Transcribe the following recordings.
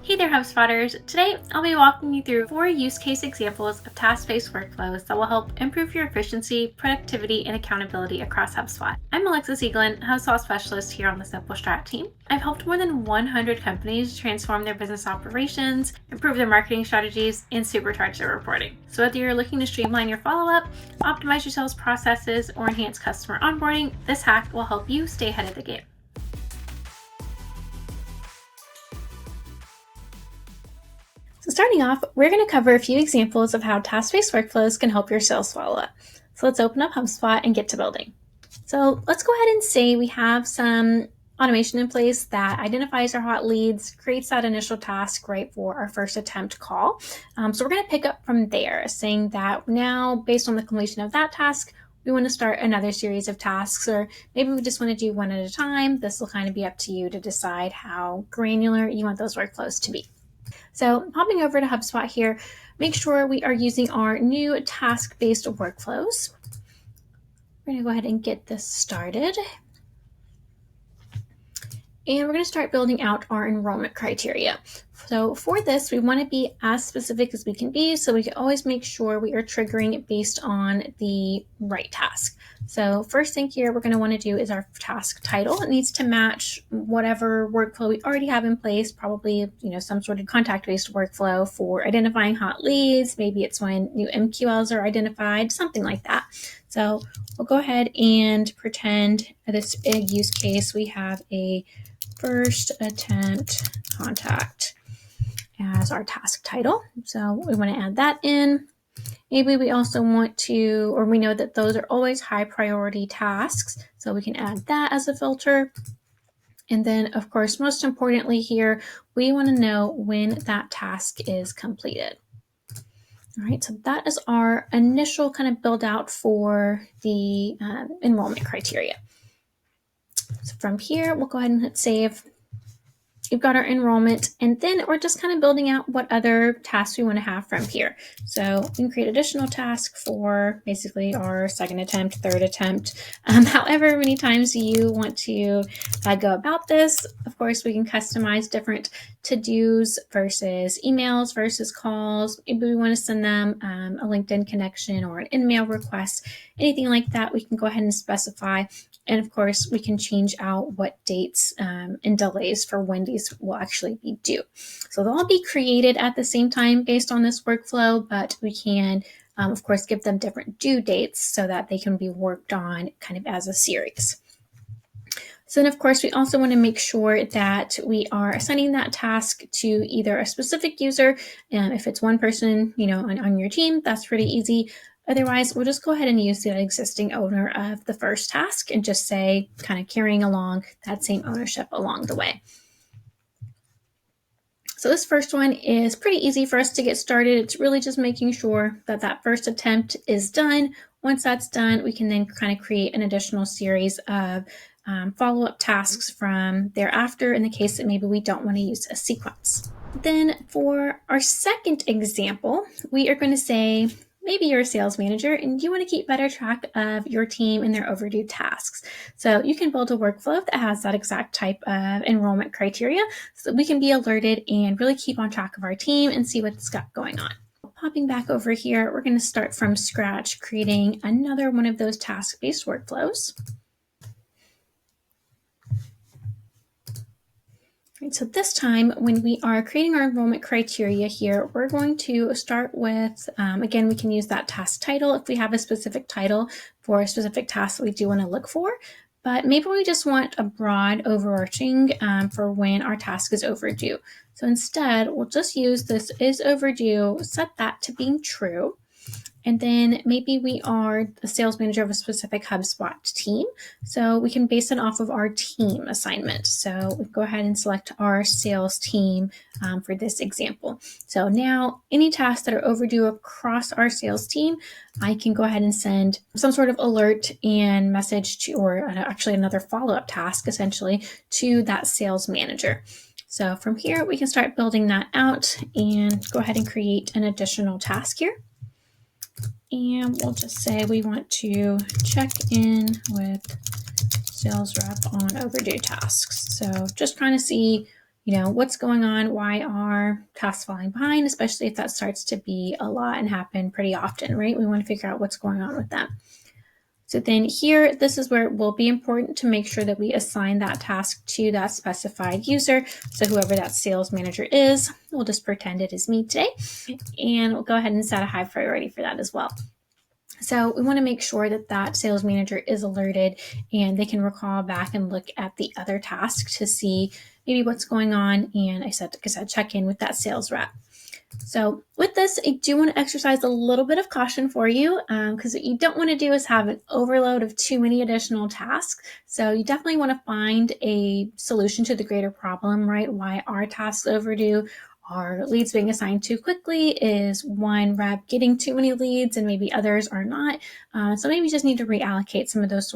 Hey there, HubSpotters! Today, I'll be walking you through 4 use case examples of task-based workflows that will help improve your efficiency, productivity, and accountability across HubSpot. I'm Alexis Eaglin, HubSpot specialist here on the Simple Strat team. I've helped more than 100 companies transform their business operations, improve their marketing strategies, and supercharge their reporting. So whether you're looking to streamline your follow-up, optimize your sales processes, or enhance customer onboarding, this hack will help you stay ahead of the game. So starting off, we're going to cover a few examples of how task-based workflows can help your sales follow-up. So let's open up HubSpot and get to building. So let's go ahead and say we have some automation in place that identifies our hot leads, creates that initial task right for our first attempt call. So we're going to pick up from there, saying that now, based on the completion of that task, we want to start another series of tasks, or maybe we just want to do one at a time. This will kind of be up to you to decide how granular you want those workflows to be. So hopping over to HubSpot here, make sure we are using our new task-based workflows. We're going to go ahead and get this started. And we're going to start building out our enrollment criteria. So for this, we want to be as specific as we can be, so we can always make sure we are triggering it based on the right task. So first thing here we're going to want to do is our task title. It needs to match whatever workflow we already have in place, probably some sort of contact-based workflow for identifying hot leads. Maybe it's when new MQLs are identified, something like that. So we'll go ahead and pretend this big use case we have a first attempt contact as our task title. So we want to add that in. Maybe we also want to, or we know that those are always high priority tasks, so we can add that as a filter. And then, of course, most importantly here, we want to know when that task is completed. All right, so that is our initial kind of build out for the enrollment criteria. So from here, we'll go ahead and hit save. We've got our enrollment, and then we're just kind of building out what other tasks we want to have from here. So we can create additional tasks for basically our second attempt, third attempt, however many times you want to go about this. Of course, we can customize different to-dos versus emails versus calls. Maybe we want to send them a LinkedIn connection or an in-mail request, anything like that, we can go ahead and specify. And of course, we can change out what dates and delays for when these will actually be due. So they'll all be created at the same time based on this workflow, but we can, of course, give them different due dates so that they can be worked on kind of as a series. So then, of course, we also want to make sure that we are assigning that task to either a specific user. If it's one person, on your team, that's pretty easy. Otherwise, we'll just go ahead and use the existing owner of the first task and just say, kind of carrying along that same ownership along the way. So this first one is pretty easy for us to get started. It's really just making sure that that first attempt is done. Once that's done, we can then kind of create an additional series of follow-up tasks from thereafter in the case that maybe we don't want to use a sequence. Then for our second example, we are going to say, maybe you're a sales manager and you want to keep better track of your team and their overdue tasks. So you can build a workflow that has that exact type of enrollment criteria so that we can be alerted and really keep on track of our team and see what's got going on. Popping back over here, we're going to start from scratch, creating another one of those task-based workflows. Right, so this time, when we are creating our enrollment criteria here, we're going to start with, again, we can use that task title if we have a specific title for a specific task that we do want to look for. But maybe we just want a broad overarching for when our task is overdue. So instead, we'll just use this is overdue, set that to being true. And then maybe we are the sales manager of a specific HubSpot team. So we can base it off of our team assignment. So we go ahead and select our sales team for this example. So now any tasks that are overdue across our sales team, I can go ahead and send some sort of alert and message to, or actually another follow-up task essentially to that sales manager. So from here, we can start building that out and go ahead and create an additional task here. And we'll just say we want to check in with sales rep on overdue tasks. So just trying to see, what's going on, why are tasks falling behind, especially if that starts to be a lot and happen pretty often, right? We want to figure out what's going on with them. So then here, this is where it will be important to make sure that we assign that task to that specified user. So whoever that sales manager is, we'll just pretend it is me today, and we'll go ahead and set a high priority for that as well. So we want to make sure that that sales manager is alerted and they can recall back and look at the other task to see maybe what's going on. And I said, check in with that sales rep. So with this, I do want to exercise a little bit of caution for you because what you don't want to do is have an overload of too many additional tasks. So you definitely want to find a solution to the greater problem, right? Why are tasks overdue? Are leads being assigned too quickly? Is one rep getting too many leads and maybe others are not? So maybe you just need to reallocate some of those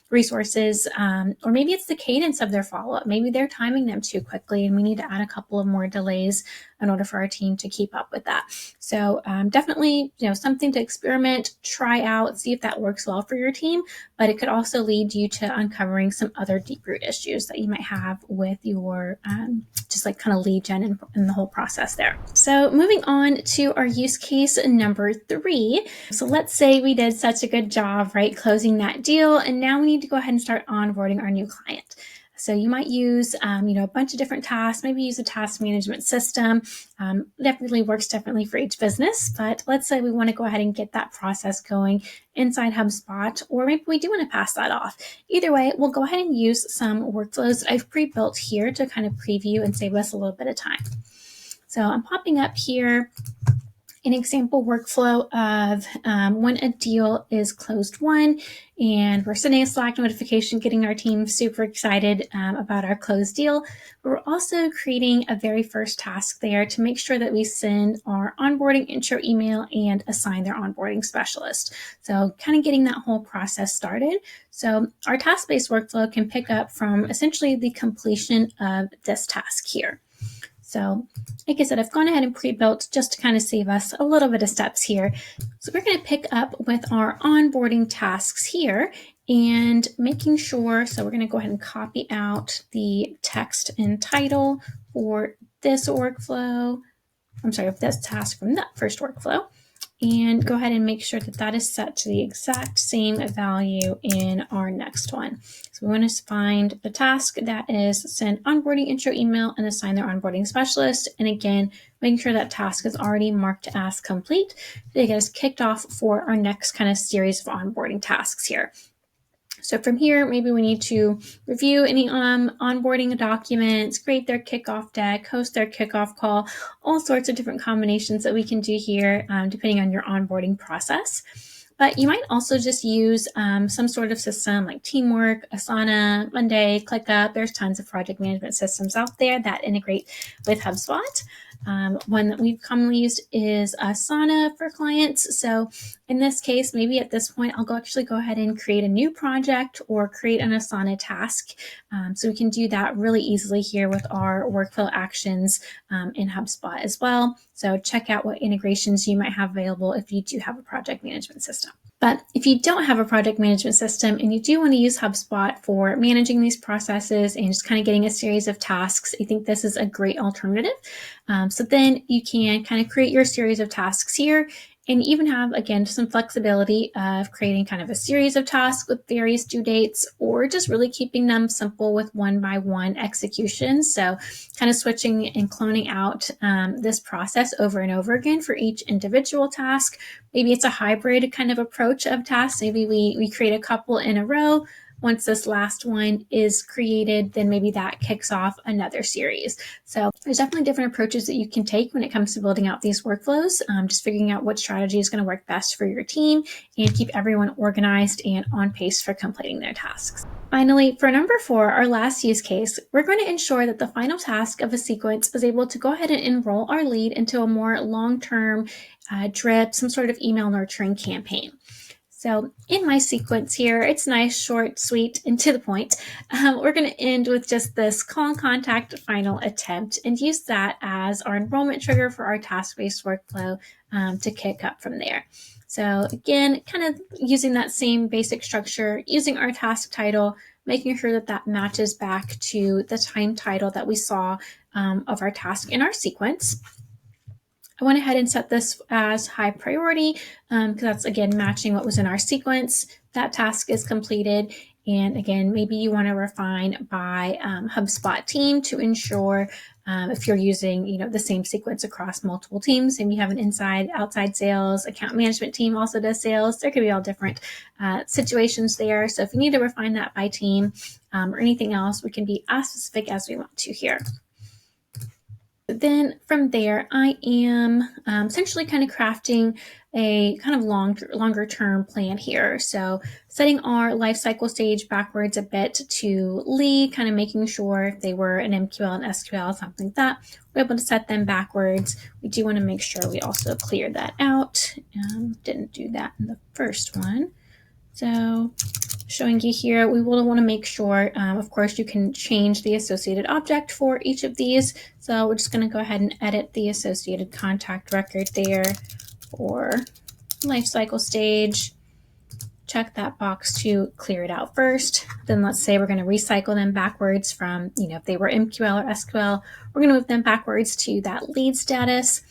resources, or maybe it's the cadence of their follow-up. Maybe they're timing them too quickly and we need to add a couple of more delays in order for our team to keep up with that. So definitely, something to experiment, try out, see if that works well for your team, but it could also lead you to uncovering some other deep root issues that you might have with your just like kind of lead gen and the whole process there. So moving on to our use case number 3. So let's say we did such a good job, right, closing that deal, and now we need to go ahead and start onboarding our new client. So you might use, a bunch of different tasks, maybe use a task management system. That really works differently for each business, but let's say we want to go ahead and get that process going inside HubSpot, or maybe we do want to pass that off. Either way, we'll go ahead and use some workflows that I've pre-built here to kind of preview and save us a little bit of time. So I'm popping up here an example workflow of when a deal is closed won, and we're sending a Slack notification, getting our team super excited about our closed deal. But we're also creating a very first task there to make sure that we send our onboarding intro email and assign their onboarding specialist. So kind of getting that whole process started. So our task-based workflow can pick up from essentially the completion of this task here. So like I said, I've gone ahead and pre-built just to kind of save us a little bit of steps here. So we're going to pick up with our onboarding tasks here and making sure, so we're going to go ahead and copy out the text and title for this workflow. I'm sorry, this task from that first workflow. And go ahead and make sure that that is set to the exact same value in our next one. So we want to find the task that is send onboarding intro email and assign their onboarding specialist. And again, making sure that task is already marked as complete to get us kicked off for our next kind of series of onboarding tasks here. So from here, maybe we need to review any onboarding documents, create their kickoff deck, host their kickoff call, all sorts of different combinations that we can do here depending on your onboarding process. But you might also just use some sort of system like Teamwork, Asana, Monday, ClickUp. There's tons of project management systems out there that integrate with HubSpot. One that we've commonly used is Asana for clients. So in this case, maybe at this point, I'll actually go ahead and create a new project or create an Asana task. So we can do that really easily here with our workflow actions in HubSpot as well. So check out what integrations you might have available if you do have a project management system. But if you don't have a project management system and you do want to use HubSpot for managing these processes and just kind of getting a series of tasks, I think this is a great alternative. So then you can kind of create your series of tasks here and even have, again, some flexibility of creating kind of a series of tasks with various due dates or just really keeping them simple with one-by-one execution. So kind of switching and cloning out this process over and over again for each individual task. Maybe it's a hybrid kind of approach of tasks. Maybe we create a couple in a row. Once this last one is created, then maybe that kicks off another series. So there's definitely different approaches that you can take when it comes to building out these workflows, just figuring out what strategy is going to work best for your team and keep everyone organized and on pace for completing their tasks. Finally, for number 4, our last use case, we're going to ensure that the final task of a sequence is able to go ahead and enroll our lead into a more long-term drip, some sort of email nurturing campaign. So in my sequence here, it's nice, short, sweet, and to the point. We're going to end with just this call and contact final attempt and use that as our enrollment trigger for our task-based workflow to kick up from there. So again, kind of using that same basic structure, using our task title, making sure that that matches back to the time title that we saw of our task in our sequence. I went ahead and set this as high priority because that's, again, matching what was in our sequence. That task is completed. And again, maybe you want to refine by HubSpot team to ensure if you're using the same sequence across multiple teams, and you have an inside, outside sales, account management team also does sales. There could be all different situations there. So if you need to refine that by team or anything else, we can be as specific as we want to here. Then from there, I am essentially kind of crafting a kind of longer term plan here. So setting our life cycle stage backwards a bit to lead, kind of making sure if they were an MQL and SQL, something like that, we're able to set them backwards. We do want to make sure we also clear that out. Didn't do that in the first one. So showing you here, we will want to make sure, of course, you can change the associated object for each of these. So we're just going to go ahead and edit the associated contact record there for lifecycle stage. Check that box to clear it out first. Then let's say we're going to recycle them backwards from, if they were MQL or SQL, we're going to move them backwards to that lead status.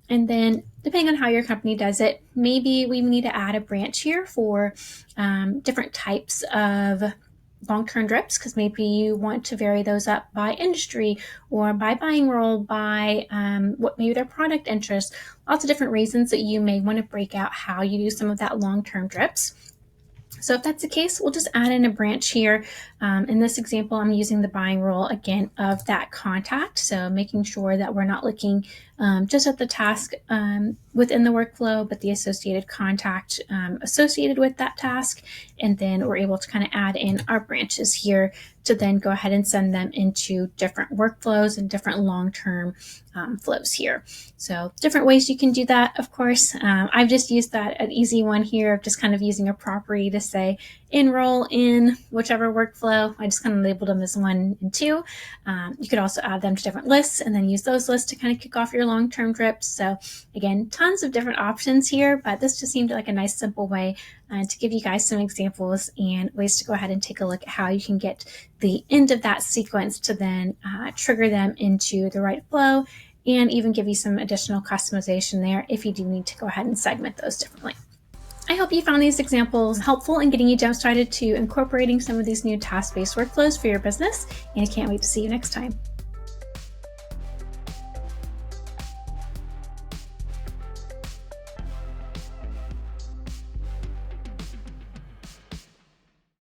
And then depending on how your company does it, maybe we need to add a branch here for different types of long-term drips, because maybe you want to vary those up by industry or by buying role, by what maybe their product interest, lots of different reasons that you may want to break out how you do some of that long-term drips. So if that's the case, we'll just add in a branch here. In this example, I'm using the buying role again of that contact. So making sure that we're not looking just at the task within the workflow, but the associated contact associated with that task. And then we're able to kind of add in our branches here to then go ahead and send them into different workflows and different long-term flows here. So different ways you can do that, of course. I've just used an easy one here of just kind of using a property to say enroll in whichever workflow. I just kind of labeled them as 1 and 2. You could also add them to different lists and then use those lists to kind of kick off your long-term drips. So again, tons of different options here, but this just seemed like a nice simple way to give you guys some examples and ways to go ahead and take a look at how you can get the end of that sequence to then trigger them into the right flow, and even give you some additional customization there if you do need to go ahead and segment those differently. I hope you found these examples helpful in getting you jump started to incorporating some of these new task-based workflows for your business, and I can't wait to see you next time.